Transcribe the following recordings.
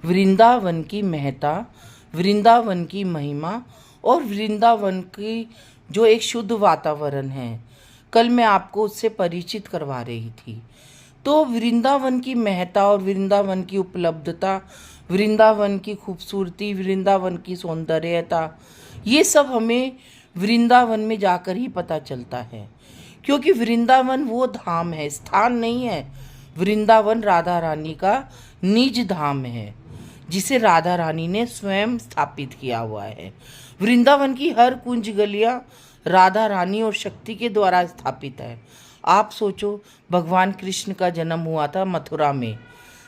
वृंदावन की महत्ता, वृंदावन की महिमा और वृंदावन की जो एक शुद्ध वातावरण है, कल मैं आपको उससे परिचित करवा रही थी। तो वृंदावन की महत्ता और वृंदावन की उपलब्धता, वृंदावन की खूबसूरती, वृंदावन की सौंदर्यता, ये सब हमें वृंदावन में जाकर ही पता चलता है। क्योंकि वृंदावन वो धाम है, स्थान नहीं है। वृंदावन राधा रानी का निज धाम है, जिसे राधा रानी ने स्वयं स्थापित किया हुआ है। वृंदावन की हर कुंज गलियां राधा रानी और शक्ति के द्वारा स्थापित है। आप सोचो, भगवान कृष्ण का जन्म हुआ था मथुरा में,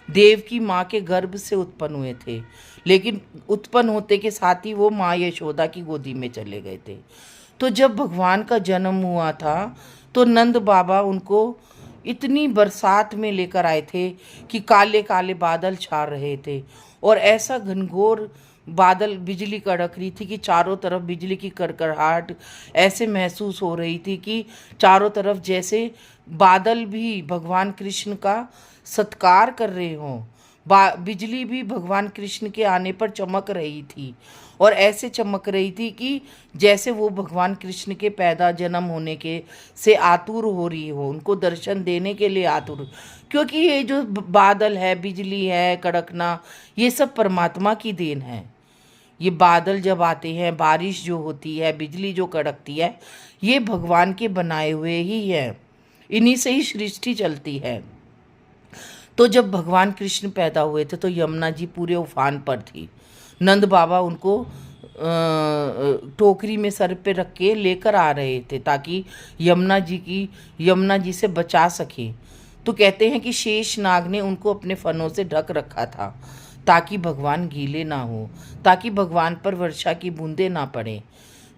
देव की माँ के गर्भ से उत्पन्न हुए थे, लेकिन उत्पन्न होते के साथ ही वो माँ यशोदा की गोदी में चले गए थे। तो जब भगवान का जन्म हुआ था तो नंद बाबा उनको इतनी बरसात में लेकर आए थे कि काले काले बादल छा रहे थे और ऐसा घनघोर बादल, बिजली कड़क रही थी कि चारों तरफ बिजली की कड़कड़ाहट ऐसे महसूस हो रही थी कि चारों तरफ जैसे बादल भी भगवान कृष्ण का सत्कार कर रहे हों। बिजली भी भगवान कृष्ण के आने पर चमक रही थी और ऐसे चमक रही थी कि जैसे वो भगवान कृष्ण के पैदा जन्म होने के से आतुर हो रही हो, उनको दर्शन देने के लिए आतुर। क्योंकि ये जो बादल है, बिजली है, कड़कना, ये सब परमात्मा की देन है। ये बादल जब आते हैं, बारिश जो होती है, बिजली जो कड़कती है, ये भगवान के बनाए हुए ही है। इन्हीं से ही सृष्टि चलती है। तो जब भगवान कृष्ण पैदा हुए थे तो यमुना जी पूरे उफान पर थी। नंद बाबा उनको टोकरी में सर पे रख के लेकर आ रहे थे ताकि यमुना जी से बचा सके। तो कहते हैं कि शेष नाग ने उनको अपने फनों से ढक रखा था ताकि भगवान गीले ना हो, ताकि भगवान पर वर्षा की बूंदें ना पड़े।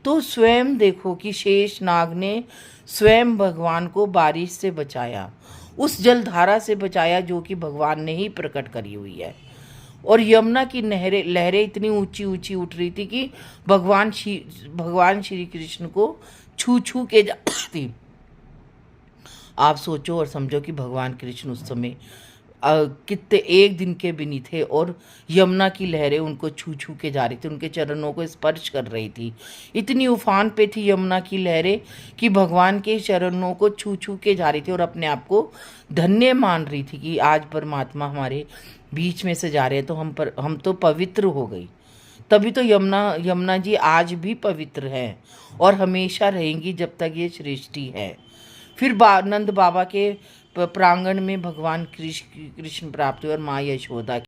तो स्वयं देखो कि शेष नाग ने स्वयं भगवान को बारिश से बचाया, उस जलधारा से बचाया जो कि भगवान ने ही प्रकट करी हुई है। और यमुना की लहरें इतनी ऊंची ऊंची उठ रही थी कि भगवान श्री कृष्ण को छू छू के जाती। आप सोचो और समझो कि भगवान कृष्ण उस समय कितने एक दिन के भी नहीं थे और यमुना की लहरें उनको छू छू के जा रही थी, उनके चरणों को स्पर्श कर रही थी। इतनी उफान पे थी यमुना की लहरें कि भगवान के चरणों को छू छू के जा रही थी और अपने आप को धन्य मान रही थी कि आज परमात्मा हमारे बीच में से जा रहे हैं तो हम तो पवित्र हो गई। तभी तो यमुना जी आज भी पवित्र है और हमेशा रहेंगी जब तक ये सृष्टि है। फिर नंद बाबा के प्रांगण में भगवान कृष्ण प्राप्त हुए और माँ यशोदा